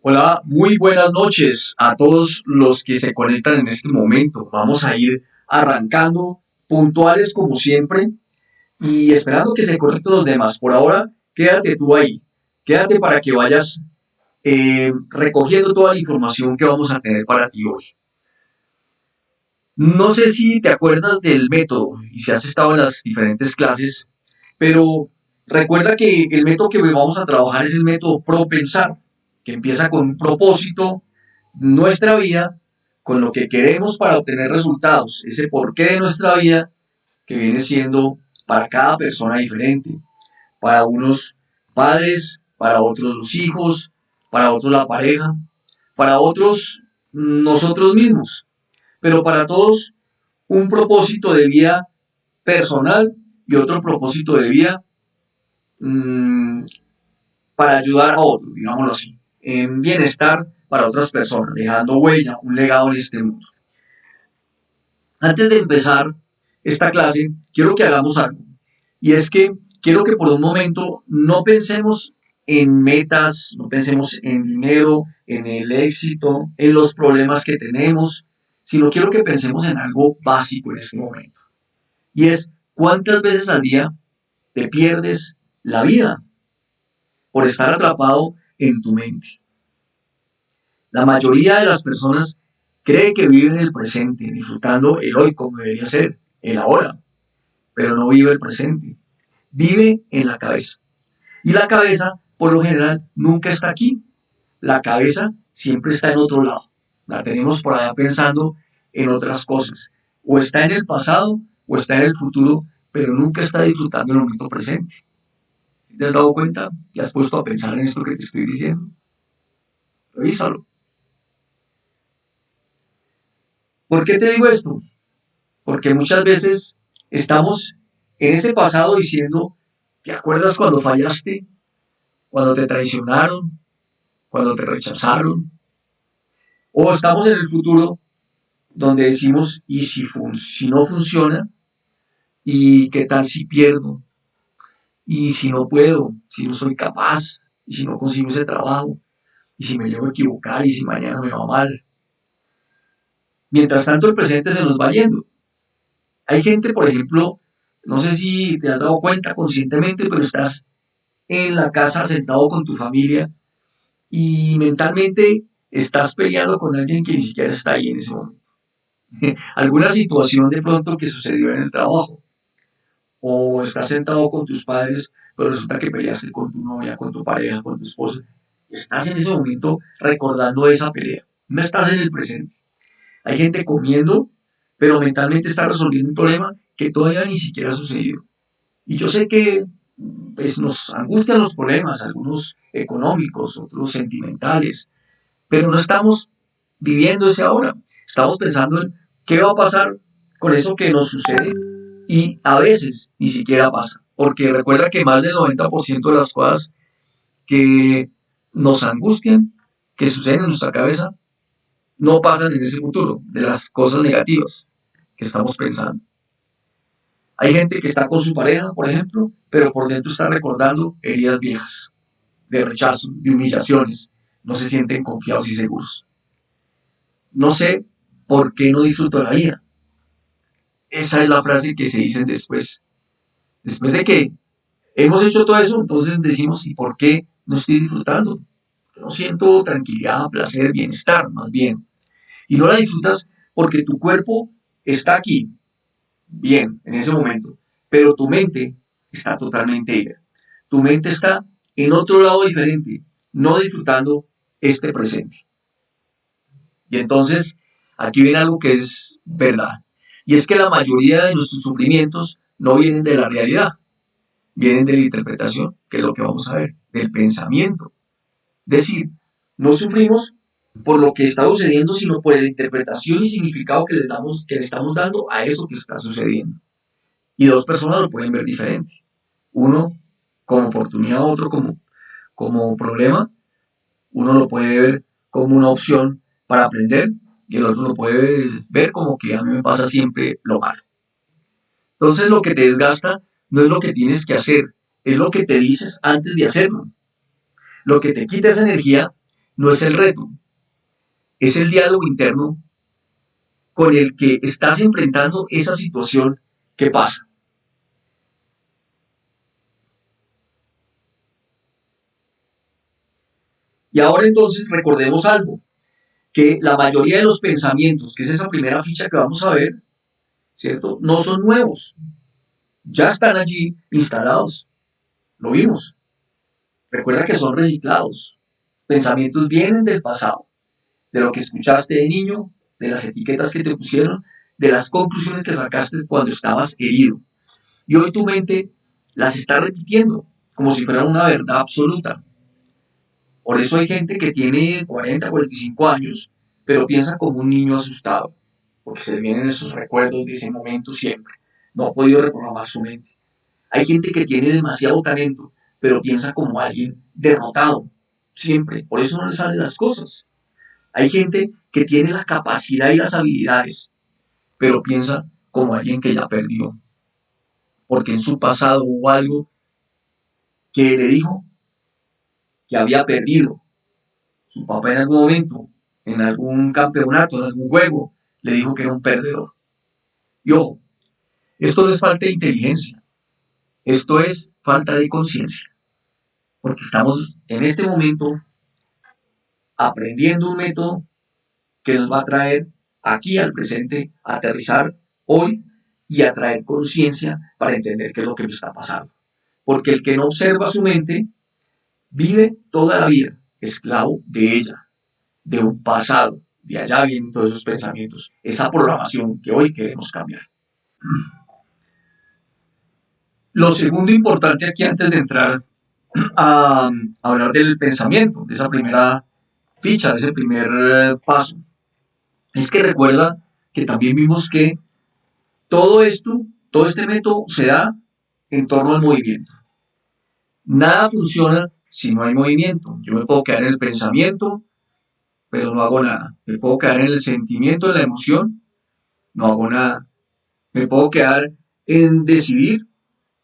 Hola, muy buenas noches a todos los que se conectan en este momento. Vamos a ir arrancando puntuales como siempre y esperando que se conecten los demás. Por ahora, quédate tú ahí. Quédate para que vayas recogiendo toda la información que vamos a tener para ti hoy. No sé si te acuerdas del método y si has estado en las diferentes clases, pero recuerda que el método que vamos a trabajar es el método Propensar, que empieza con un propósito, nuestra vida, con lo que queremos para obtener resultados, ese porqué de nuestra vida que viene siendo para cada persona diferente. Para unos padres, para otros los hijos, para otros la pareja, para otros nosotros mismos, pero para todos un propósito de vida personal y otro propósito de vida mmm, para ayudar a otros, digámoslo así, en bienestar para otras personas, dejando huella, un legado en este mundo. Antes de empezar esta clase, quiero que hagamos algo, y es que quiero que por un momento no pensemos en metas, no pensemos en dinero, en el éxito, en los problemas que tenemos, sino quiero que pensemos en algo básico en este momento. Y es cuántas veces al día te pierdes la vida por estar atrapado en tu mente. La mayoría de las personas cree que viven el presente, disfrutando el hoy como debería ser, el ahora, pero no vive el presente. Vive en la cabeza. Y la cabeza, por lo general, nunca está aquí. La cabeza siempre está en otro lado. La tenemos por allá pensando en otras cosas. O está en el pasado o está en el futuro, pero nunca está disfrutando el momento presente. ¿Te has dado cuenta? ¿Te has puesto a pensar en esto que te estoy diciendo? Revísalo. ¿Por qué te digo esto? Porque muchas veces estamos en ese pasado diciendo, ¿te acuerdas cuando fallaste? Cuando te traicionaron, cuando te rechazaron. O estamos en el futuro donde decimos, ¿y si no funciona? ¿Y qué tal si pierdo? ¿Y si no puedo? ¿Si no soy capaz? ¿Y si no consigo ese trabajo? ¿Y si me llevo a equivocar? ¿Y si mañana me va mal? Mientras tanto, el presente se nos va yendo. Hay gente, por ejemplo, no sé si te has dado cuenta conscientemente, pero estás en la casa sentado con tu familia y mentalmente estás peleando con alguien que ni siquiera está ahí en ese momento. Alguna situación de pronto que sucedió en el trabajo. O estás sentado con tus padres, pero resulta que peleaste con tu novia, con tu pareja, con tu esposa. Estás en ese momento recordando esa pelea. No estás en el presente. Hay gente comiendo, pero mentalmente está resolviendo un problema que todavía ni siquiera ha sucedido. Y yo sé que pues, nos angustian los problemas, algunos económicos, otros sentimentales, pero no estamos viviendo ese ahora. Estamos pensando en qué va a pasar con eso que nos sucede y a veces ni siquiera pasa. Porque recuerda que más del 90% de las cosas que nos angustian, que suceden en nuestra cabeza, no pasan en ese futuro, de las cosas negativas que estamos pensando. Hay gente que está con su pareja, por ejemplo, pero por dentro está recordando heridas viejas, de rechazo, de humillaciones. No se sienten confiados y seguros. No sé por qué no disfruto la vida. Esa es la frase que se dicen después. Después de que hemos hecho todo eso, entonces decimos, ¿y por qué no estoy disfrutando? No siento tranquilidad, placer, bienestar, más bien. Y no la disfrutas porque tu cuerpo está aquí, bien, en ese momento, pero tu mente está totalmente ida. Tu mente está en otro lado diferente, no disfrutando este presente. Y entonces, aquí viene algo que es verdad. Y es que la mayoría de nuestros sufrimientos no vienen de la realidad, vienen de la interpretación, que es lo que vamos a ver, del pensamiento. Es decir, no sufrimos por lo que está sucediendo, sino por la interpretación y significado que le estamos dando a eso que está sucediendo. Y dos personas lo pueden ver diferente. Uno como oportunidad, otro como problema. Uno lo puede ver como una opción para aprender y el otro lo puede ver como que a mí me pasa siempre lo malo. Entonces lo que te desgasta no es lo que tienes que hacer, es lo que te dices antes de hacerlo. Lo que te quita esa energía no es el reto, es el diálogo interno con el que estás enfrentando esa situación que pasa. Y ahora entonces recordemos algo, que la mayoría de los pensamientos, que es esa primera ficha que vamos a ver, ¿cierto? No son nuevos, ya están allí instalados, lo vimos. Recuerda que son reciclados. Pensamientos vienen del pasado, de lo que escuchaste de niño, de las etiquetas que te pusieron, de las conclusiones que sacaste cuando estabas herido. Y hoy tu mente las está repitiendo como si fuera una verdad absoluta. Por eso hay gente que tiene 40, 45 años, pero piensa como un niño asustado, porque se le vienen esos recuerdos de ese momento siempre. No ha podido reprogramar su mente. Hay gente que tiene demasiado talento, pero piensa como alguien derrotado, siempre. Por eso no le salen las cosas. Hay gente que tiene la capacidad y las habilidades, pero piensa como alguien que ya perdió, porque en su pasado hubo algo que le dijo que había perdido. Su papá en algún momento, en algún campeonato, en algún juego, le dijo que era un perdedor. Y ojo, esto no es falta de inteligencia, esto es falta de conciencia, porque estamos en este momento aprendiendo un método que nos va a traer aquí al presente, a aterrizar hoy y a traer conciencia para entender qué es lo que me está pasando. Porque el que no observa su mente vive toda la vida esclavo de ella, de un pasado. De allá vienen todos esos pensamientos, esa programación que hoy queremos cambiar. Lo segundo importante aquí antes de entrar a hablar del pensamiento, de esa primera ficha, de ese primer paso, es que recuerda que también vimos que todo esto, todo este método se da en torno al movimiento. Nada funciona si no hay movimiento. Yo me puedo quedar en el pensamiento, pero no hago nada. Me puedo quedar en el sentimiento, en la emoción, no hago nada. Me puedo quedar en decidir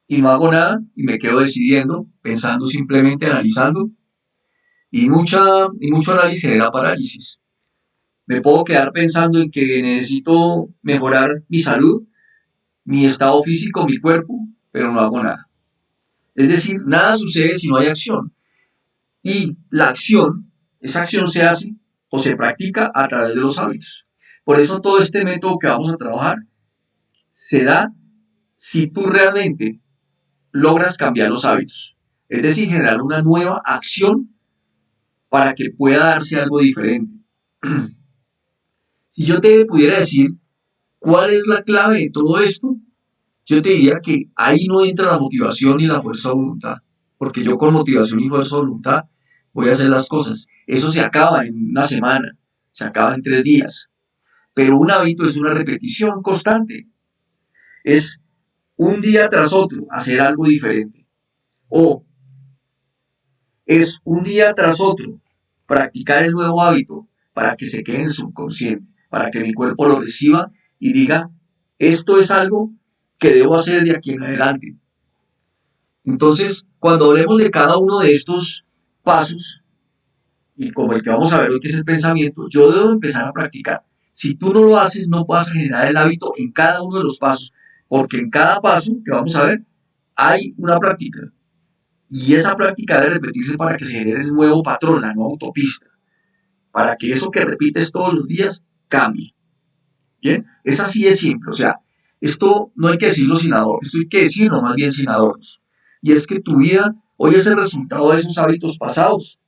y no hago nada y me quedo decidiendo, pensando simplemente, analizando. Y mucho análisis genera parálisis. Me puedo quedar pensando en que necesito mejorar mi salud, mi estado físico, mi cuerpo, pero no hago nada. Es decir, nada sucede si no hay acción. Y la acción, esa acción se hace o se practica a través de los hábitos. Por eso todo este método que vamos a trabajar se da si tú realmente logras cambiar los hábitos. Es decir, generar una nueva acción para que pueda darse algo diferente. Si yo te pudiera decir cuál es la clave de todo esto, yo te diría que ahí no entra la motivación ni la fuerza de voluntad, porque yo con motivación y fuerza de voluntad voy a hacer las cosas. Eso se acaba en una semana, se acaba en 3 días, pero un hábito es una repetición constante, es un día tras otro hacer algo diferente, o es un día tras otro practicar el nuevo hábito para que se quede en el subconsciente, para que mi cuerpo lo reciba y diga, esto es algo que debo hacer de aquí en adelante. Entonces, cuando hablemos de cada uno de estos pasos, y como el que vamos a ver hoy que es el pensamiento, yo debo empezar a practicar. Si tú no lo haces, no vas a generar el hábito en cada uno de los pasos, porque en cada paso que vamos a ver hay una práctica. Y esa práctica debe repetirse para que se genere el nuevo patrón, la nueva autopista, para que eso que repites todos los días cambie. ¿Bien? Es así de simple, o sea, esto no hay que decirlo sin adornos, esto hay que decirlo más bien sin adornos. Y es que tu vida hoy es el resultado de esos hábitos pasados,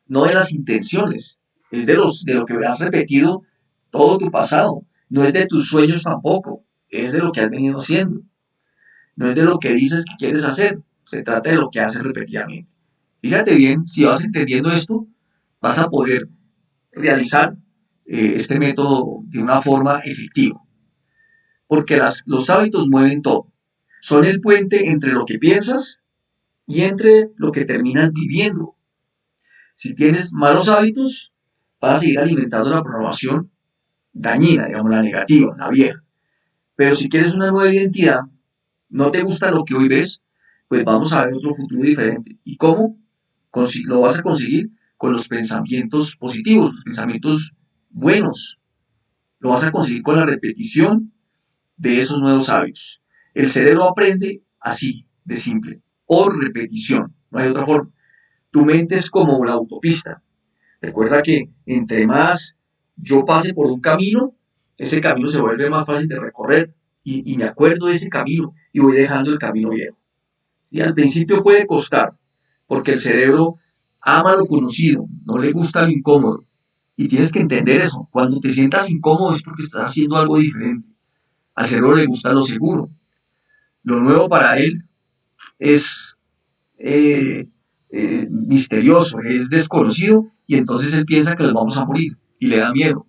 no de las intenciones, es de lo que has repetido todo tu pasado, no es de tus sueños tampoco, es de lo que has venido haciendo, no es de lo que dices que quieres hacer, se trata de lo que haces repetidamente. Fíjate bien, si vas entendiendo esto, vas a poder realizar este método de una forma efectiva, porque los hábitos mueven todo, son el puente entre lo que piensas y entre lo que terminas viviendo. Si tienes malos hábitos, vas a seguir alimentando la programación dañina, digamos, la negativa, la vieja. Pero si quieres una nueva identidad, no te gusta lo que hoy ves, pues vamos a ver otro futuro diferente. ¿Y cómo lo vas a conseguir? con los pensamientos positivos, los pensamientos buenos. Lo vas a conseguir con la repetición de esos nuevos hábitos. El cerebro aprende así, de simple, por repetición, no hay otra forma. Tu mente es como la autopista. Recuerda que entre más yo pase por un camino, ese camino se vuelve más fácil de recorrer y me acuerdo de ese camino y voy dejando el camino viejo. Y al principio puede costar, porque el cerebro ama lo conocido, no le gusta lo incómodo. Y tienes que entender eso. Cuando te sientas incómodo es porque estás haciendo algo diferente. Al cerebro le gusta lo seguro. Lo nuevo para él es misterioso, es desconocido y entonces él piensa que nos vamos a morir y le da miedo.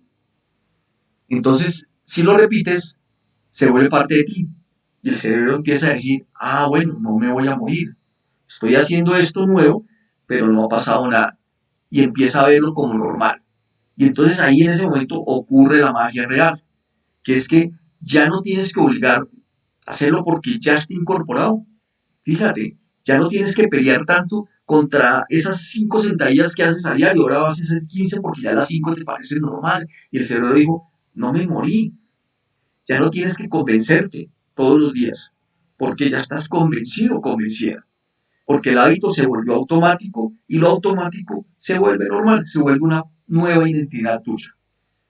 Entonces, si lo repites, se vuelve parte de ti y el cerebro empieza a decir, ah, bueno, no me voy a morir. Estoy haciendo esto nuevo, pero no ha pasado nada. Y empieza a verlo como normal. Y entonces ahí en ese momento ocurre la magia real, que es que ya no tienes que obligar a hacerlo porque ya está incorporado. Fíjate, ya no tienes que pelear tanto contra esas 5 sentadillas que haces a diario, ahora vas a hacer 15 porque ya las 5 te parecen normal. Y el cerebro dijo, no me morí, ya no tienes que convencerte todos los días, porque ya estás convencido, convencida, porque el hábito se volvió automático y lo automático se vuelve normal, se vuelve una nueva identidad tuya.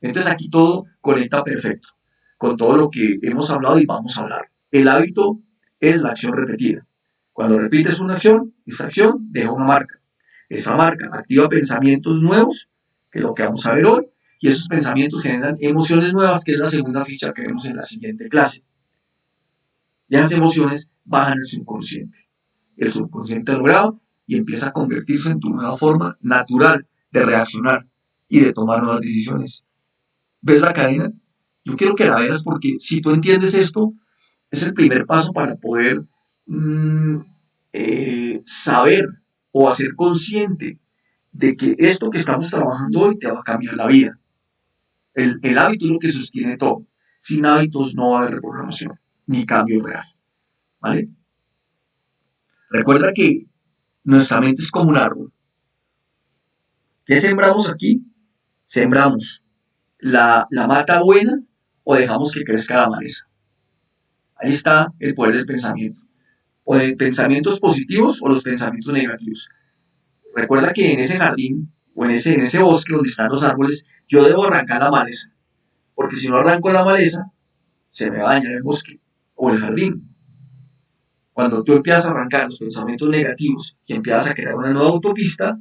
Entonces aquí todo conecta perfecto con todo lo que hemos hablado y vamos a hablar. El hábito es la acción repetida. Cuando repites una acción, esa acción deja una marca. Esa marca activa pensamientos nuevos, que es lo que vamos a ver hoy, y esos pensamientos generan emociones nuevas, que es la segunda ficha que vemos en la siguiente clase. Y esas emociones bajan al subconsciente. El subconsciente lo graba y empieza a convertirse en tu nueva forma natural de reaccionar y de tomar nuevas decisiones. ¿Ves la cadena? Yo quiero que la veas porque si tú entiendes esto, es el primer paso para poder mmm, saber o hacer consciente de que esto que estamos trabajando hoy te va a cambiar la vida. El hábito es lo que sostiene todo. Sin hábitos no va a haber reprogramación ni cambio real. ¿Vale? Recuerda que nuestra mente es como un árbol. ¿Qué sembramos aquí? Sembramos la mata buena o dejamos que crezca la maleza. Ahí está el poder del pensamiento. O de pensamientos positivos o los pensamientos negativos. Recuerda que en ese jardín o en ese bosque donde están los árboles, yo debo arrancar la maleza. Porque si no arranco la maleza, se me va a dañar el bosque o el jardín. Cuando tú empiezas a arrancar los pensamientos negativos y empiezas a crear una nueva autopista,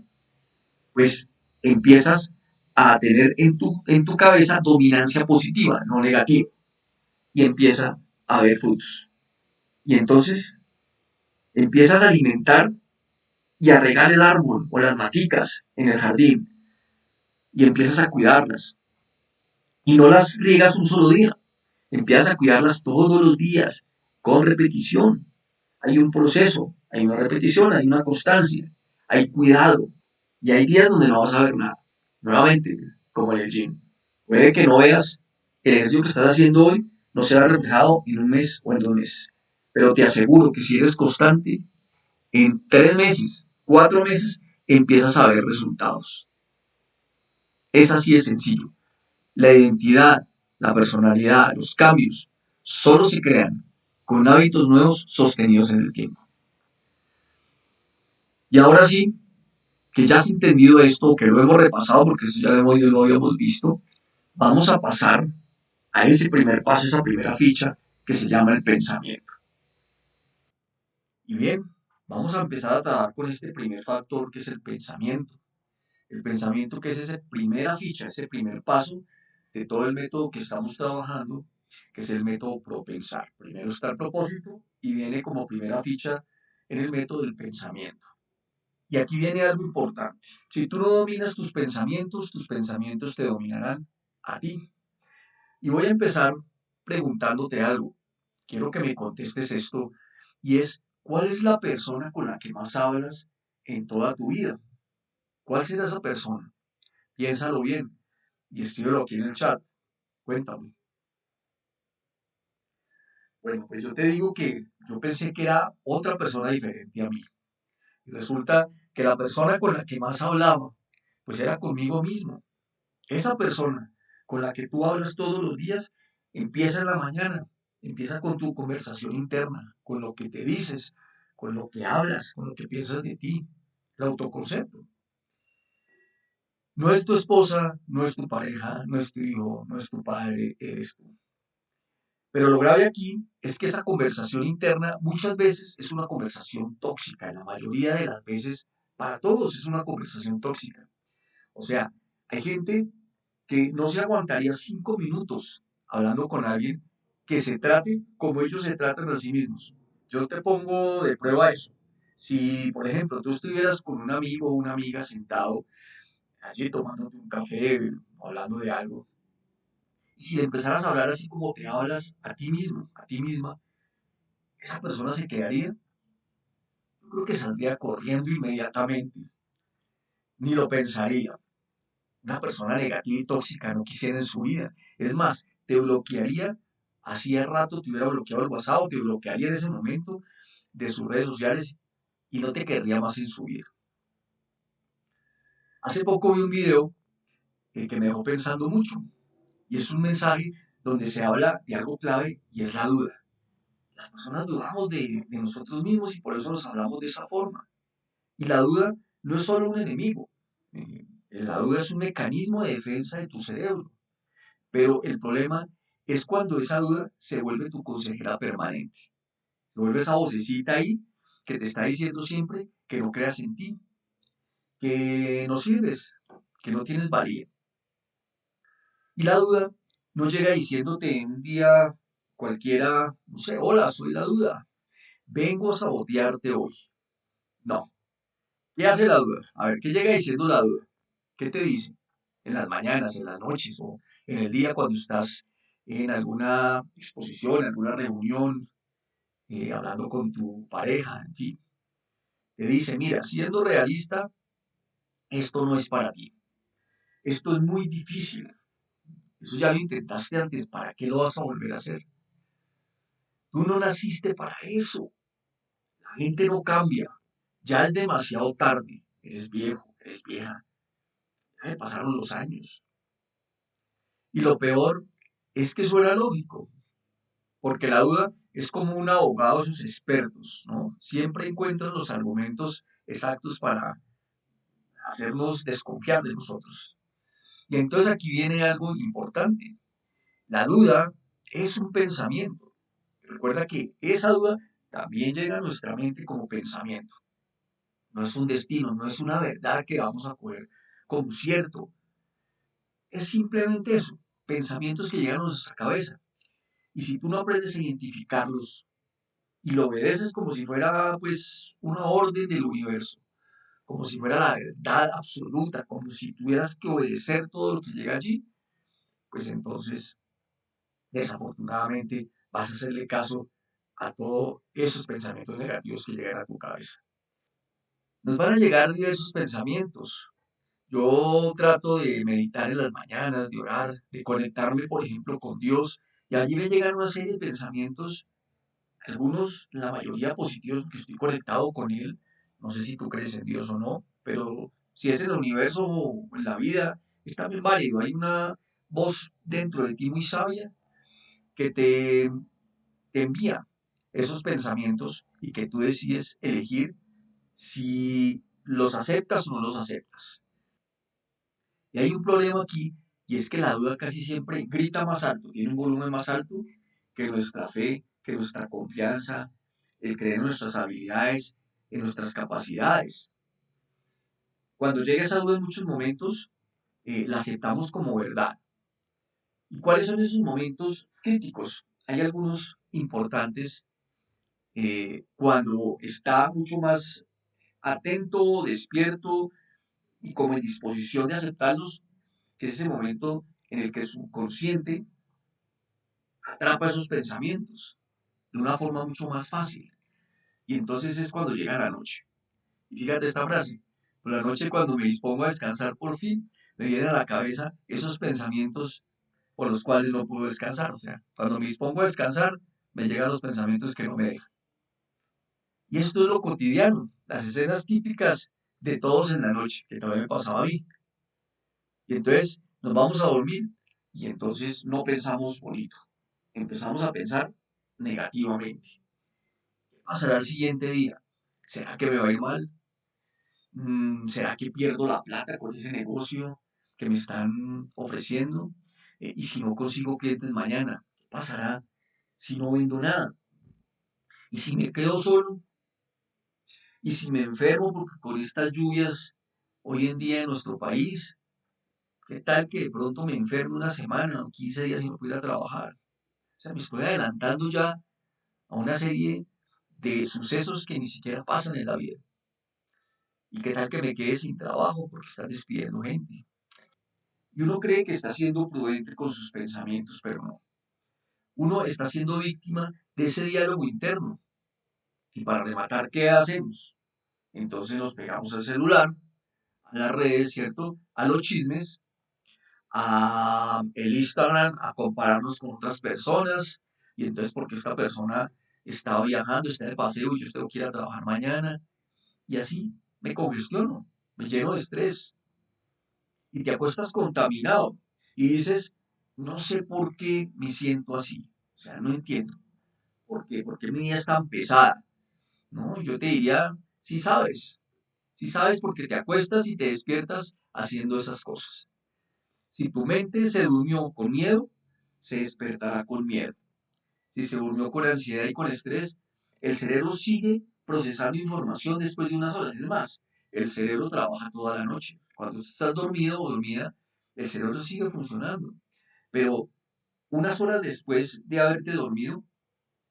pues empiezas a tener en tu cabeza dominancia positiva, no negativa. Y empieza a haber frutos. Y entonces empiezas a alimentar y a regar el árbol o las maticas en el jardín y empiezas a cuidarlas. Y no las riegas un solo día, empiezas a cuidarlas todos los días con repetición. Hay un proceso, hay una repetición, hay una constancia, hay cuidado. Y hay días donde no vas a ver nada. Nuevamente, como en el gym. Puede que no veas el ejercicio que estás haciendo hoy, no será reflejado en un mes o en 2 meses. Pero te aseguro que si eres constante, en 3 meses, 4 meses, empiezas a ver resultados. Es así de sencillo. La identidad, la personalidad, los cambios, solo se crean con hábitos nuevos sostenidos en el tiempo. Y ahora sí, que ya has entendido esto, que lo hemos repasado, porque esto ya lo habíamos visto, vamos a pasar a ese primer paso, esa primera ficha, que se llama el pensamiento. Y bien, vamos a empezar a trabajar con este primer factor, que es el pensamiento. El pensamiento, que es esa primera ficha, ese primer paso de todo el método que estamos trabajando, que es el método propensar. Primero está el propósito y viene como primera ficha en el método del pensamiento. Y aquí viene algo importante. Si tú no dominas tus pensamientos te dominarán a ti. Y voy a empezar preguntándote algo. Quiero que me contestes esto y es, ¿cuál es la persona con la que más hablas en toda tu vida? ¿Cuál será esa persona? Piénsalo bien y escríbelo aquí en el chat. Cuéntame. Bueno, pues yo te digo que yo pensé que era otra persona diferente a mí. Y resulta que la persona con la que más hablaba Pues era conmigo mismo. Esa persona con la que tú hablas todos los días empieza en la mañana, empieza con tu conversación interna, con lo que te dices, con lo que hablas, con lo que piensas de ti, el autoconcepto. No es tu esposa, no es tu pareja, no es tu hijo, no es tu padre, eres tú. Pero lo grave aquí es que esa conversación interna muchas veces es una conversación tóxica, en la mayoría de las veces para todos es una conversación tóxica. O sea, hay gente que no se aguantaría 5 minutos hablando con alguien que se trate como ellos se tratan a sí mismos. Yo te pongo de prueba eso. Si, por ejemplo, tú estuvieras con un amigo o una amiga sentado allí tomándote un café, hablando de algo, y si le empezaras a hablar así como te hablas a ti mismo, a ti misma, esa persona se quedaría, yo creo que saldría corriendo inmediatamente, ni lo pensaría. Una persona negativa y tóxica no quisiera en su vida. Es más, te bloquearía, hacía rato te hubiera bloqueado el WhatsApp, o te bloquearía en ese momento de sus redes sociales y no te querría más en su vida. Hace poco vi un video que me dejó pensando mucho y es un mensaje donde se habla de algo clave y es la duda. Las personas dudamos de nosotros mismos y por eso nos hablamos de esa forma. Y la duda no es solo un enemigo, la duda es un mecanismo de defensa de tu cerebro. Pero el problema es cuando esa duda se vuelve tu consejera permanente. Se vuelve esa vocecita ahí que te está diciendo siempre que no creas en ti, que no sirves, que no tienes valía. Y la duda no llega diciéndote un día cualquiera, no sé, hola, soy la duda, vengo a sabotearte hoy. No. ¿Qué hace la duda? A ver, ¿qué llega diciendo la duda? ¿Qué te dice? En las mañanas, en las noches o en el día cuando estás en alguna exposición, en alguna reunión, hablando con tu pareja, en fin. Te dice, mira, siendo realista, esto no es para ti. Esto es muy difícil. Eso ya lo intentaste antes. ¿Para qué lo vas a volver a hacer? Tú no naciste para eso. La gente no cambia. Ya es demasiado tarde. Eres viejo, eres vieja. Ya me pasaron los años. Y lo peor es que eso era lógico. Porque la duda es como un abogado de sus expertos, ¿no? Siempre encuentran los argumentos exactos para hacernos desconfiar de nosotros. Y entonces aquí viene algo importante. La duda es un pensamiento. Recuerda que esa duda también llega a nuestra mente como pensamiento. No es un destino, no es una verdad que vamos a coger como cierto. Es simplemente eso, pensamientos que llegan a nuestra cabeza. Y si tú no aprendes a identificarlos y lo obedeces como si fuera pues una orden del universo, como si fuera la verdad absoluta, como si tuvieras que obedecer todo lo que llega allí, pues entonces desafortunadamente vas a hacerle caso a todos esos pensamientos negativos que llegan a tu cabeza. Nos van a llegar diversos pensamientos. Yo trato de meditar en las mañanas, de orar, de conectarme, por ejemplo, con Dios, y allí me llegan una serie de pensamientos, algunos, la mayoría positivos, porque estoy conectado con Él. No sé si tú crees en Dios o no, pero si es en el universo o en la vida, es también válido. Hay una voz dentro de ti muy sabia que te envía esos pensamientos y que tú decides elegir si los aceptas o no los aceptas. Y hay un problema aquí y es que la duda casi siempre grita más alto, tiene un volumen más alto que nuestra fe, que nuestra confianza, el creer en nuestras habilidades, en nuestras capacidades. Cuando llega esa duda en muchos momentos, la aceptamos como verdad. ¿Y cuáles son esos momentos críticos? Hay algunos importantes cuando está mucho más atento, despierto y como en disposición de aceptarlos, que es ese momento en el que el subconsciente atrapa esos pensamientos de una forma mucho más fácil. Y entonces es cuando llega la noche. Y fíjate esta frase, por la noche cuando me dispongo a descansar por fin, me vienen a la cabeza esos pensamientos por los cuales no puedo descansar. O sea, cuando me dispongo a descansar, me llegan los pensamientos que no me dejan. Y esto es lo cotidiano, las escenas típicas de todos en la noche, que también me pasaba a mí. Y entonces nos vamos a dormir y entonces no pensamos bonito. Empezamos a pensar negativamente. ¿Qué pasará el siguiente día? ¿Será que me va a ir mal? ¿Será que pierdo la plata con ese negocio que me están ofreciendo? Y si no consigo clientes mañana, ¿qué pasará si no vendo nada? ¿Y si me quedo solo? ¿Y si me enfermo? Porque con estas lluvias hoy en día en nuestro país, ¿qué tal que de pronto me enferme una semana o 15 días y no pudiera trabajar? O sea, me estoy adelantando ya a una serie de sucesos que ni siquiera pasan en la vida. ¿Y qué tal que me quede sin trabajo porque están despidiendo gente? Y uno cree que está siendo prudente con sus pensamientos, pero no. Uno está siendo víctima de ese diálogo interno. Y para rematar, ¿qué hacemos? Entonces nos pegamos al celular, a las redes, ¿cierto? A los chismes, a el Instagram, a compararnos con otras personas. Y entonces, porque esta persona está viajando, está de paseo y yo tengo que ir a trabajar mañana. Y así me congestiono, me lleno de estrés. Y te acuestas contaminado. Y dices, no sé por qué me siento así. O sea, no entiendo. ¿Por qué? ¿Por qué mi vida es tan pesada? No, yo te diría, si sabes. Si sabes porque te acuestas y te despiertas haciendo esas cosas. Si tu mente se durmió con miedo, se despertará con miedo. Si se durmió con ansiedad y con estrés, el cerebro sigue procesando información después de unas horas. Es más, el cerebro trabaja toda la noche. Cuando estás dormido o dormida, el cerebro sigue funcionando. Pero unas horas después de haberte dormido,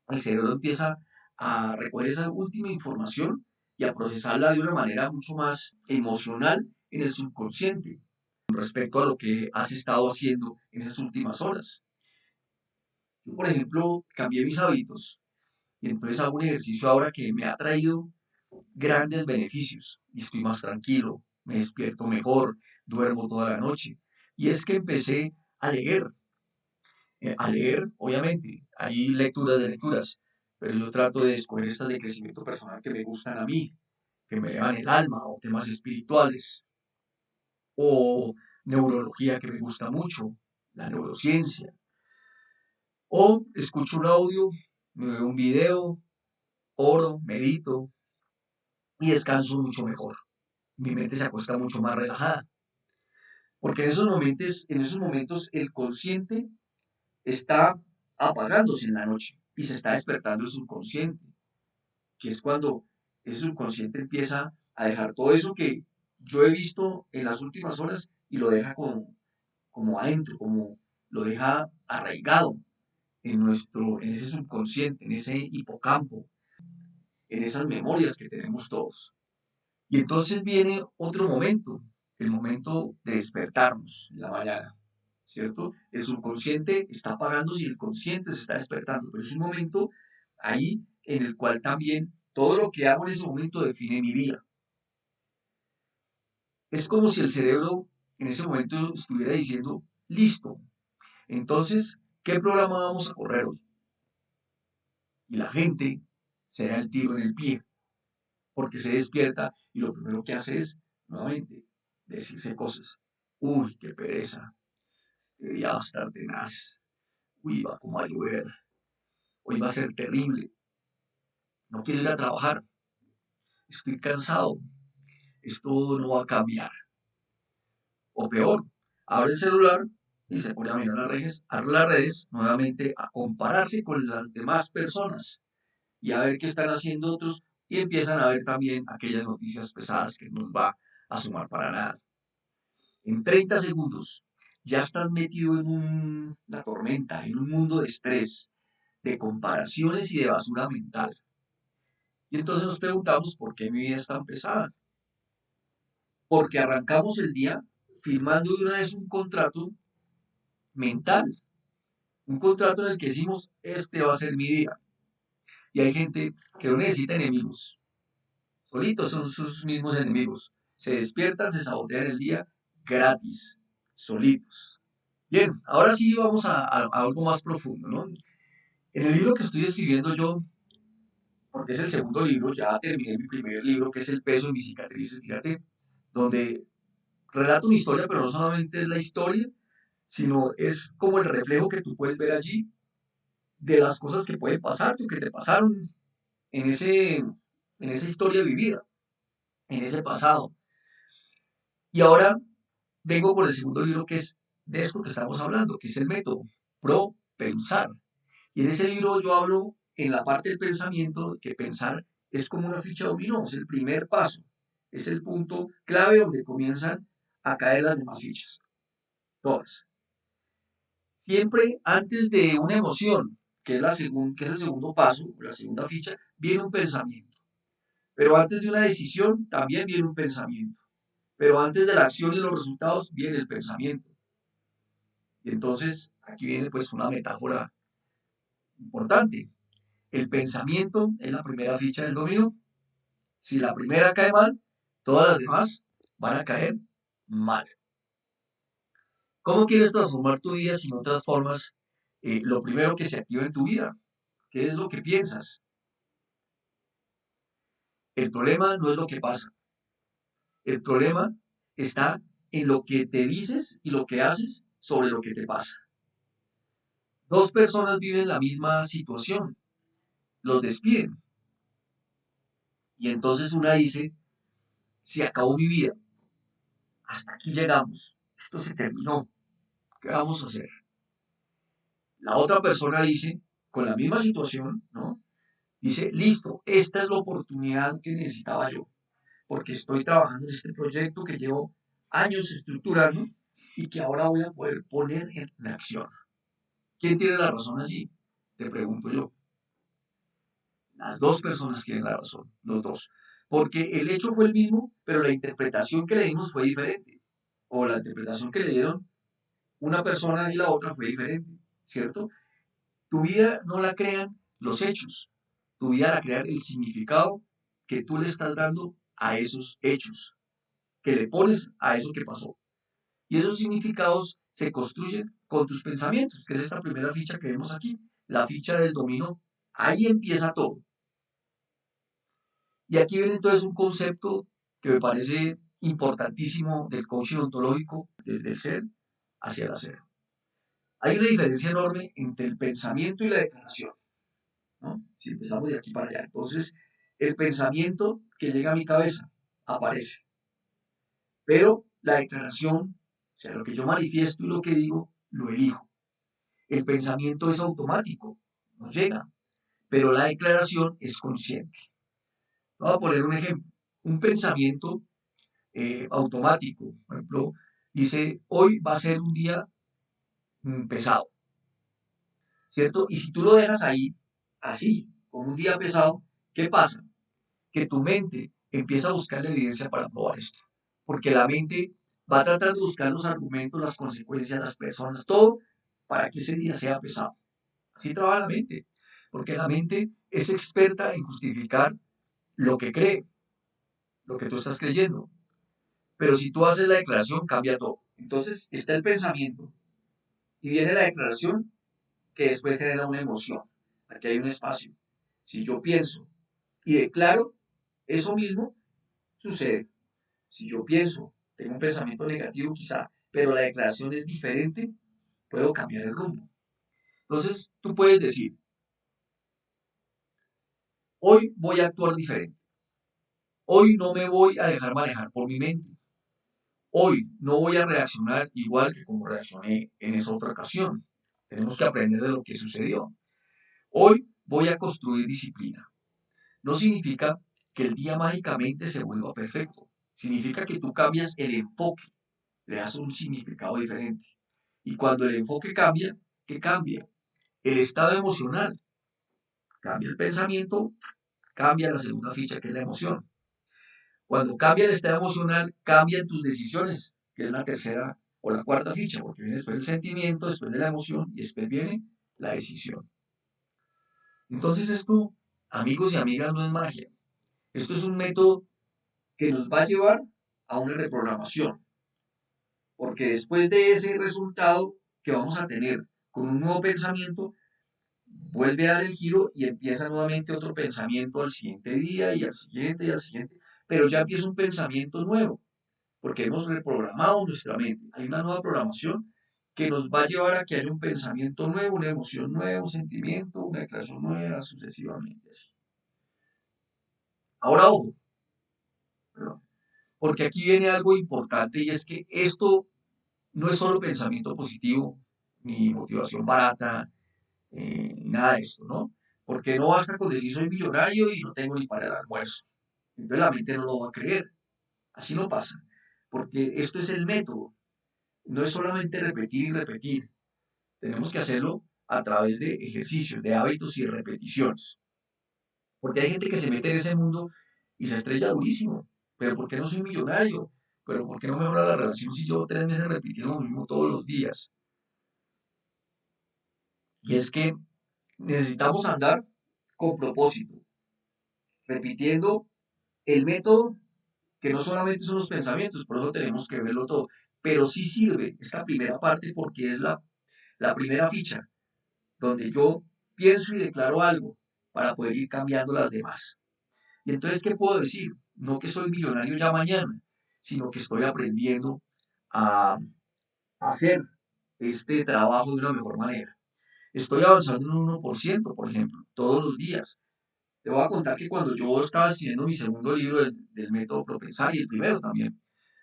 el cerebro empieza a recoger esa última información y a procesarla de una manera mucho más emocional en el subconsciente respecto a lo que has estado haciendo en esas últimas horas. Yo, por ejemplo, cambié mis hábitos y entonces hago un ejercicio ahora que me ha traído grandes beneficios y estoy más tranquilo, me despierto mejor, duermo toda la noche. Y es que empecé a leer, obviamente, hay lecturas de lecturas, pero yo trato de escoger estas de crecimiento personal que me gustan a mí, que me elevan el alma, o temas espirituales, o neurología que me gusta mucho, la neurociencia, o escucho un audio, me veo un video, oro, medito y descanso mucho mejor. Mi mente se acuesta mucho más relajada, porque en esos momentos el consciente está apagándose en la noche y se está despertando el subconsciente, que es cuando ese subconsciente empieza a dejar todo eso que yo he visto en las últimas horas y lo deja como adentro, como lo deja arraigado en ese subconsciente, en ese hipocampo, en esas memorias que tenemos todos. Y entonces viene otro momento, el momento de despertarnos en la mañana, ¿cierto? El subconsciente está apagándose y el consciente se está despertando, pero es un momento ahí en el cual también todo lo que hago en ese momento define mi vida. Es como si el cerebro en ese momento estuviera diciendo, listo, entonces, ¿qué programa vamos a correr hoy? Y la gente se da el tiro en el pie, porque se despierta y lo primero que hace es, nuevamente, decirse cosas. Uy, qué pereza, este día va a estar tenaz, uy, va como a llover, hoy va a ser terrible, no quiero ir a trabajar, estoy cansado, esto no va a cambiar. O peor, abre el celular y se pone a mirar las redes, nuevamente a compararse con las demás personas y a ver qué están haciendo otros y empiezan a ver también aquellas noticias pesadas que no nos va a sumar para nada. En 30 segundos ya estás metido en una tormenta, en un mundo de estrés, de comparaciones y de basura mental. Y entonces nos preguntamos por qué mi vida es tan pesada. Porque arrancamos el día firmando de una vez un contrato mental, un contrato en el que decimos, este va a ser mi día. Y hay gente que no necesita enemigos, solitos son sus mismos enemigos. Se despiertan, se sabotean el día gratis, solitos. Bien, ahora sí vamos a algo más profundo, ¿no? En el libro que estoy escribiendo yo, porque es el segundo libro, ya terminé mi primer libro, que es El peso de mis cicatrices, fíjate, donde relata una historia, pero no solamente es la historia, sino es como el reflejo que tú puedes ver allí de las cosas que pueden pasarte o que te pasaron en, en esa historia vivida, en ese pasado. Y ahora vengo con el segundo libro que es de esto que estamos hablando, que es el método Propensar. Y en ese libro yo hablo en la parte del pensamiento que pensar es como una ficha dominó, es el primer paso, es el punto clave donde comienzan a caer las demás fichas, todas. Siempre antes de una emoción, que es, que es el segundo paso, la segunda ficha, viene un pensamiento. Pero antes de una decisión también viene un pensamiento. Pero antes de la acción y los resultados viene el pensamiento. Y entonces aquí viene pues una metáfora importante. El pensamiento es la primera ficha del dominó. Si la primera cae mal, todas las demás van a caer mal. ¿Cómo quieres transformar tu vida si no transformas lo primero que se activa en tu vida? ¿Qué es lo que piensas? El problema no es lo que pasa. El problema está en lo que te dices y lo que haces sobre lo que te pasa. Dos personas viven la misma situación, los despiden. Y entonces una dice, se acabó mi vida, hasta aquí llegamos, esto se terminó, ¿qué vamos a hacer? La otra persona dice, con la misma situación, ¿no? Dice, listo, esta es la oportunidad que necesitaba yo, porque estoy trabajando en este proyecto que llevo años estructurando y que ahora voy a poder poner en acción. ¿Quién tiene la razón allí? Te pregunto yo. Las dos personas tienen la razón, los dos. Porque el hecho fue el mismo, pero la interpretación que le dimos fue diferente. O la interpretación que le dieron una persona y la otra fue diferente, ¿cierto? Tu vida no la crean los hechos, tu vida la crea el significado que tú le estás dando a esos hechos, que le pones a eso que pasó. Y esos significados se construyen con tus pensamientos, que es esta primera ficha que vemos aquí, la ficha del dominó. Ahí empieza todo. Y aquí viene entonces un concepto que me parece importantísimo del coaching ontológico, desde el ser hacia el hacer. Hay una diferencia enorme entre el pensamiento y la declaración, ¿no? Si empezamos de aquí para allá. Entonces, el pensamiento que llega a mi cabeza aparece, pero la declaración, o sea, lo que yo manifiesto y lo que digo, lo elijo. El pensamiento es automático, nos llega, pero la declaración es consciente. Voy a poner un ejemplo. Un pensamiento automático, por ejemplo, dice, hoy va a ser un día pesado, ¿cierto? Y si tú lo dejas ahí, así, como un día pesado, ¿qué pasa? Que tu mente empieza a buscar la evidencia para probar esto. Porque la mente va a tratar de buscar los argumentos, las consecuencias, las personas, todo para que ese día sea pesado. Así trabaja la mente. Porque la mente es experta en justificar lo que cree, lo que tú estás creyendo. Pero si tú haces la declaración, cambia todo. Entonces está el pensamiento y viene la declaración que después genera una emoción. Aquí hay un espacio. Si yo pienso y declaro, eso mismo sucede. Si yo pienso, tengo un pensamiento negativo quizá, pero la declaración es diferente, puedo cambiar el rumbo. Entonces, tú puedes decir, hoy voy a actuar diferente. Hoy no me voy a dejar manejar por mi mente. Hoy no voy a reaccionar igual que como reaccioné en esa otra ocasión. Tenemos que aprender de lo que sucedió. Hoy voy a construir disciplina. No significa que el día mágicamente se vuelva perfecto. Significa que tú cambias el enfoque, le das un significado diferente. Y cuando el enfoque cambia, ¿qué cambia? El estado emocional. Cambia el pensamiento, cambia la segunda ficha, que es la emoción. Cuando cambia el estado emocional, cambian tus decisiones, que es la tercera o la cuarta ficha, porque viene después el sentimiento, después de la emoción y después viene la decisión. Entonces esto, amigos y amigas, no es magia. Esto es un método que nos va a llevar a una reprogramación, porque después de ese resultado que vamos a tener con un nuevo pensamiento, vuelve a dar el giro y empieza nuevamente otro pensamiento al siguiente día y al siguiente, pero ya empieza un pensamiento nuevo, porque hemos reprogramado nuestra mente. Hay una nueva programación que nos va a llevar a que haya un pensamiento nuevo, una emoción nueva, un sentimiento, una declaración nueva, sucesivamente así. Ahora, ojo, ¿no? Porque aquí viene algo importante y es que esto no es solo pensamiento positivo, ni motivación barata, nada de esto, ¿no? Porque no basta con decir soy millonario y no tengo ni para el almuerzo. Entonces la mente no lo va a creer. Así no pasa. Porque esto es el método. No es solamente repetir y repetir. Tenemos que hacerlo a través de ejercicios, de hábitos y de repeticiones. Porque hay gente que se mete en ese mundo y se estrella durísimo. Pero ¿por qué no soy millonario? Pero ¿por qué no mejora la relación si llevo 3 meses repitiendo lo mismo todos los días? Y es que necesitamos andar con propósito, repitiendo el método que no solamente son los pensamientos, por eso tenemos que verlo todo, pero sí sirve esta primera parte porque es la primera ficha donde yo pienso y declaro algo para poder ir cambiando las demás. Y entonces, ¿qué puedo decir? No que soy millonario ya mañana, sino que estoy aprendiendo a hacer este trabajo de una mejor manera. Estoy avanzando en un 1%, por ejemplo, todos los días. Te voy a contar que cuando yo estaba escribiendo mi segundo libro del método Propensar y el primero también,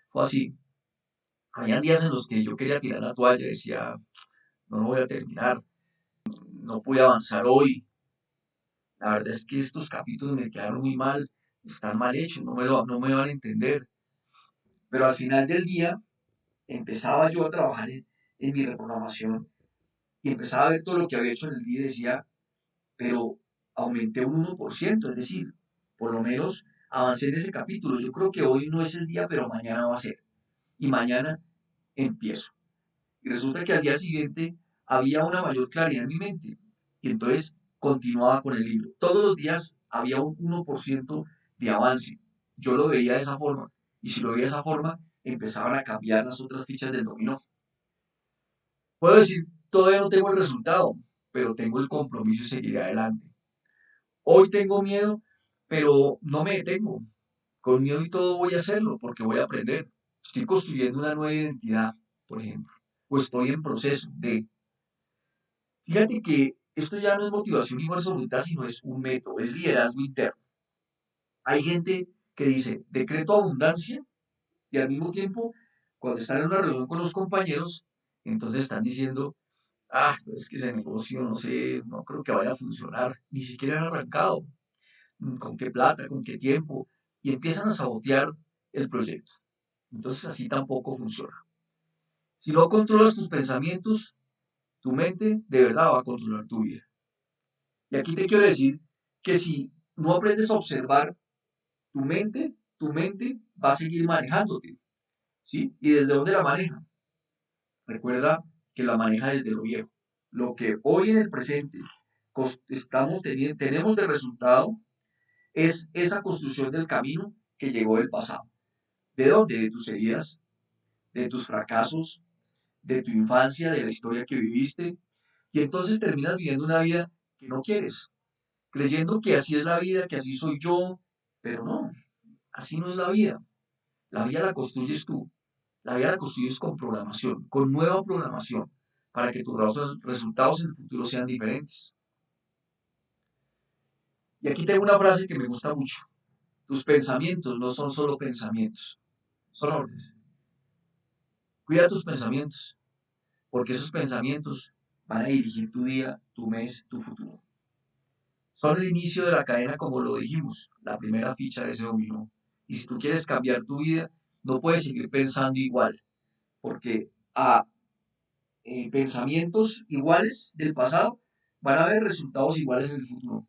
fue así. Habían días en los que yo quería tirar la toalla, decía, no lo voy a terminar, no pude avanzar hoy. La verdad es que estos capítulos me quedaron muy mal, están mal hechos, no me van a entender. Pero al final del día empezaba yo a trabajar en mi reprogramación y empezaba a ver todo lo que había hecho en el día y decía, pero aumenté un 1%, es decir, por lo menos avancé en ese capítulo. Yo creo que hoy no es el día, pero mañana va a ser. Y mañana empiezo. Y resulta que al día siguiente había una mayor claridad en mi mente. Y entonces continuaba con el libro. Todos los días había un 1% de avance. Yo lo veía de esa forma. Y si lo veía de esa forma, empezaban a cambiar las otras fichas del dominó. Puedo decir, todavía no tengo el resultado, pero tengo el compromiso de seguir adelante. Hoy tengo miedo, pero no me detengo. Con miedo y todo voy a hacerlo porque voy a aprender. Estoy construyendo una nueva identidad, por ejemplo. O estoy en proceso de. Fíjate que esto ya no es motivación y fuerza bruta, sino es un método, es liderazgo interno. Hay gente que dice decreto abundancia y al mismo tiempo, cuando están en una reunión con los compañeros, entonces están diciendo, es que ese negocio, no sé, no creo que vaya a funcionar. Ni siquiera han arrancado. ¿Con qué plata? ¿Con qué tiempo? Y empiezan a sabotear el proyecto. Entonces así tampoco funciona. Si no controlas tus pensamientos, tu mente de verdad va a controlar tu vida. Y aquí te quiero decir que si no aprendes a observar tu mente va a seguir manejándote, ¿sí? ¿Y desde dónde la maneja? Recuerda que la maneja desde lo viejo. Lo que hoy en el presente tenemos de resultado es esa construcción del camino que llegó del pasado. ¿De dónde? De tus heridas, de tus fracasos, de tu infancia, de la historia que viviste. Y entonces terminas viviendo una vida que no quieres, creyendo que así es la vida, que así soy yo, pero no, así no es la vida. La vida la construyes tú, la vida la construyes con programación, con nueva programación, para que tus resultados en el futuro sean diferentes. Y aquí tengo una frase que me gusta mucho. Tus pensamientos no son solo pensamientos, son órdenes. Cuida tus pensamientos, porque esos pensamientos van a dirigir tu día, tu mes, tu futuro. Son el inicio de la cadena, como lo dijimos, la primera ficha de ese dominó. Y si tú quieres cambiar tu vida, no puedes seguir pensando igual, porque a pensamientos iguales del pasado van a haber resultados iguales en el futuro.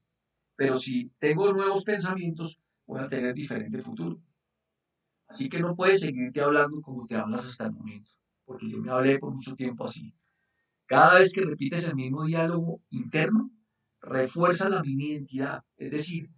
Pero si tengo nuevos pensamientos, voy a tener diferente futuro. Así que no puedes seguirte hablando como te hablas hasta el momento, porque yo me hablé por mucho tiempo así. Cada vez que repites el mismo diálogo interno, refuerza la mini identidad, es decir,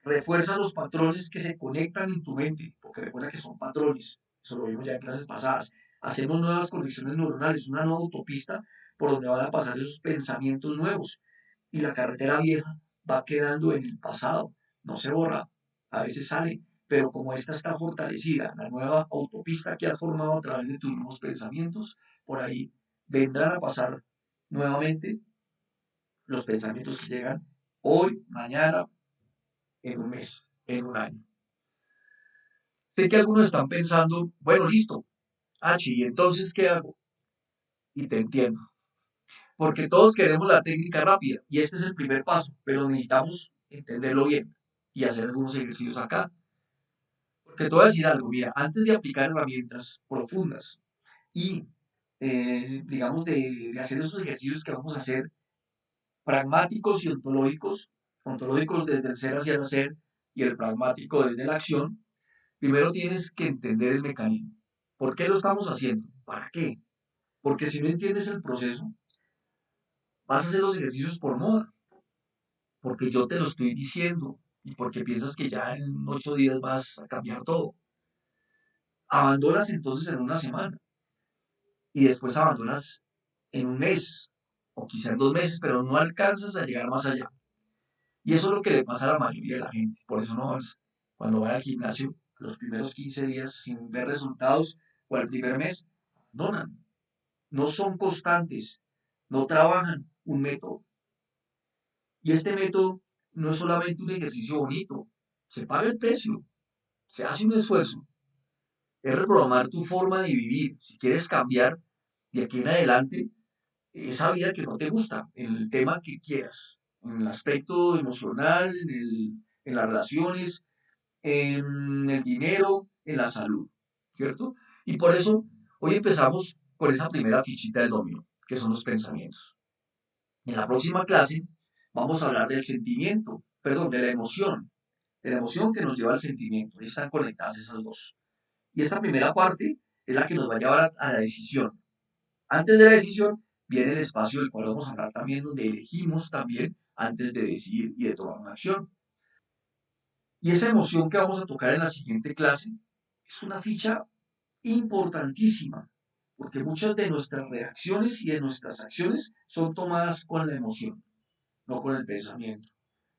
refuerza los patrones que se conectan en tu mente, porque recuerda que son patrones, eso lo vimos ya en clases pasadas. Hacemos nuevas conexiones neuronales, una nueva autopista por donde van a pasar esos pensamientos nuevos. Y la carretera vieja va quedando en el pasado, no se borra, a veces sale, pero como esta está fortalecida, la nueva autopista que has formado a través de tus nuevos pensamientos, por ahí vendrán a pasar nuevamente los pensamientos que llegan hoy, mañana, en un mes, en un año. Sé que algunos están pensando, bueno, listo, H, ¿y entonces qué hago? Y te entiendo, porque todos queremos la técnica rápida y este es el primer paso, pero necesitamos entenderlo bien y hacer algunos ejercicios acá. Porque te voy a decir algo, mira, antes de aplicar herramientas profundas y, digamos, de hacer esos ejercicios que vamos a hacer pragmáticos y ontológicos desde el ser hacia el hacer y el pragmático desde la acción, primero tienes que entender el mecanismo. ¿Por qué lo estamos haciendo? ¿Para qué? Porque si no entiendes el proceso, vas a hacer los ejercicios por moda, porque yo te lo estoy diciendo y porque piensas que ya en 8 días vas a cambiar todo. Abandonas entonces en una semana y después abandonas en un mes o quizá en 2 meses, pero no alcanzas a llegar más allá. Y eso es lo que le pasa a la mayoría de la gente. Por eso no avanza. Cuando van al gimnasio, los primeros 15 días sin ver resultados o al primer mes, abandonan. No son constantes, no trabajan un método. Y este método no es solamente un ejercicio bonito, se paga el precio, se hace un esfuerzo, es reprogramar tu forma de vivir. Si quieres cambiar de aquí en adelante esa vida que no te gusta, en el tema que quieras, en el aspecto emocional, en las relaciones, en el dinero, en la salud, ¿cierto? Y por eso hoy empezamos con esa primera fichita del dominó, que son los pensamientos. En la próxima clase vamos a hablar del sentimiento, perdón, de la emoción que nos lleva al sentimiento. Ahí están conectadas esas dos. Y esta primera parte es la que nos va a llevar a la decisión. Antes de la decisión viene el espacio del cual vamos a hablar también, donde elegimos también antes de decidir y de tomar una acción. Y esa emoción que vamos a tocar en la siguiente clase es una ficha importantísima, porque muchas de nuestras reacciones y de nuestras acciones son tomadas con la emoción, no con el pensamiento.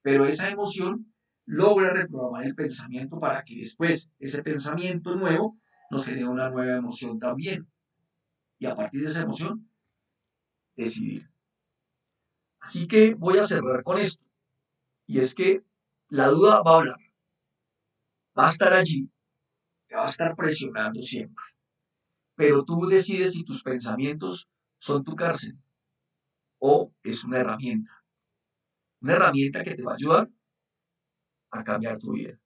Pero esa emoción logra reprogramar el pensamiento para que después ese pensamiento nuevo nos genere una nueva emoción también. Y a partir de esa emoción, decidir. Así que voy a cerrar con esto. Y es que la duda va a hablar, va a estar allí, te va a estar presionando siempre. Pero tú decides si tus pensamientos son tu cárcel o es una herramienta. Una herramienta que te va a ayudar a cambiar tu vida.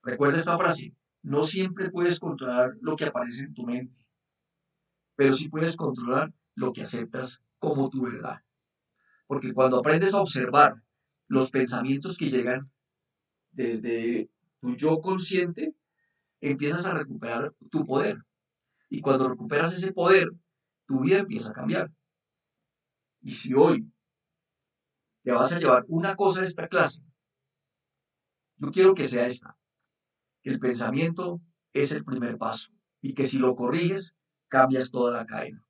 Recuerda esta frase, no siempre puedes controlar lo que aparece en tu mente, pero sí puedes controlar lo que aceptas como tu verdad. Porque cuando aprendes a observar los pensamientos que llegan desde tu yo consciente, empiezas a recuperar tu poder. Y cuando recuperas ese poder, tu vida empieza a cambiar. Y si hoy te vas a llevar una cosa de esta clase, yo quiero que sea esta, que el pensamiento es el primer paso y que si lo corriges, cambias toda la cadena.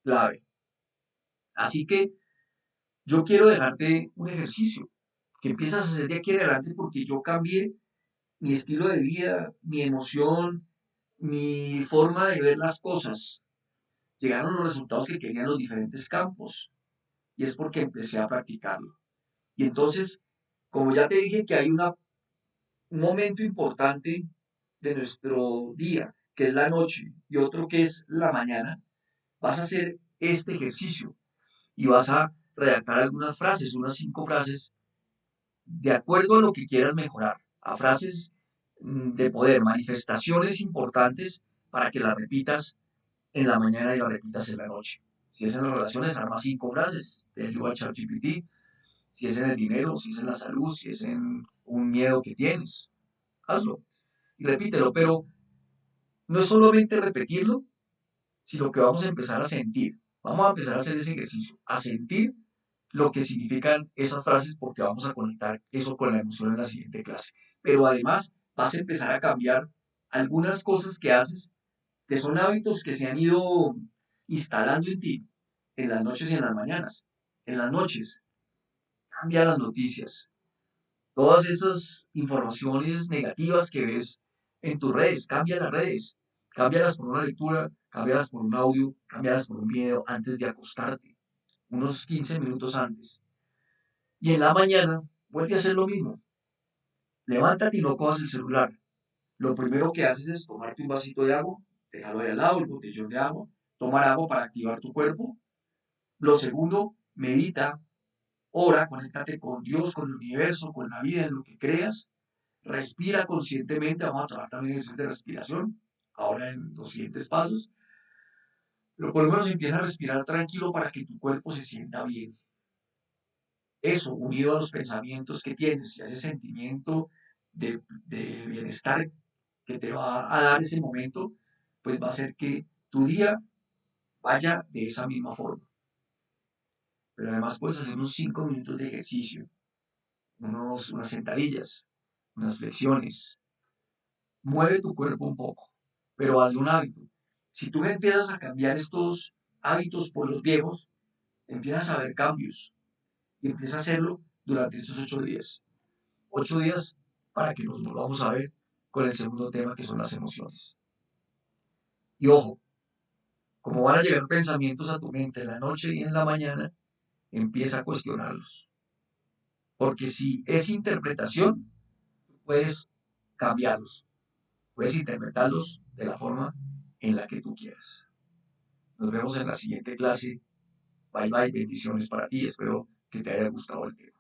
Clave. Así que yo quiero dejarte un ejercicio que empiezas a hacer de aquí en adelante porque yo cambié mi estilo de vida, mi emoción, mi forma de ver las cosas. Llegaron los resultados que querían los diferentes campos y es porque empecé a practicarlo. Y entonces, como ya te dije que hay un momento importante de nuestro día, que es la noche, y otro que es la mañana, vas a hacer este ejercicio y vas a redactar algunas frases, unas 5 frases, de acuerdo a lo que quieras mejorar, a frases de poder, manifestaciones importantes para que las repitas en la mañana y las repitas en la noche. Si es en las relaciones, arma 5 frases, te ayuda a ChatGPT. Si es en el dinero, si es en la salud, si es en un miedo que tienes, hazlo y repítelo, pero no es solamente repetirlo, sino que vamos a empezar a sentir. Vamos a empezar a hacer ese ejercicio, a sentir lo que significan esas frases porque vamos a conectar eso con la emoción en la siguiente clase. Pero además vas a empezar a cambiar algunas cosas que haces, que son hábitos que se han ido instalando en ti en las noches y en las mañanas. En las noches, cambia las noticias. Todas esas informaciones negativas que ves en tus redes, cambia las redes, cámbialas por una lectura, cámbialas por un audio, cámbialas por un video antes de acostarte, unos 15 minutos antes. Y en la mañana vuelve a hacer lo mismo. Levántate y no cojas el celular. Lo primero que haces es tomarte un vasito de agua, déjalo ahí al lado, el botellón de agua, tomar agua para activar tu cuerpo. Lo segundo, medita, ora, conéctate con Dios, con el universo, con la vida, en lo que creas. Respira conscientemente, vamos a trabajar también en ejercicios de respiración, ahora en los siguientes pasos. Pero por lo menos empieza a respirar tranquilo para que tu cuerpo se sienta bien. Eso, unido a los pensamientos que tienes y a ese sentimiento de bienestar que te va a dar ese momento, pues va a hacer que tu día vaya de esa misma forma. Pero además puedes hacer unos 5 minutos de ejercicio, unas sentadillas, unas flexiones. Mueve tu cuerpo un poco, pero hazle un hábito. Si tú empiezas a cambiar estos hábitos por los viejos, empiezas a ver cambios y empieza a hacerlo durante estos 8 días. 8 días para que nos volvamos a ver con el segundo tema que son las emociones. Y ojo, como van a llegar pensamientos a tu mente en la noche y en la mañana, empieza a cuestionarlos. Porque si es interpretación, puedes cambiarlos, puedes interpretarlos de la forma en la que tú quieras. Nos vemos en la siguiente clase. Bye bye, bendiciones para ti. Espero que te haya gustado el tema.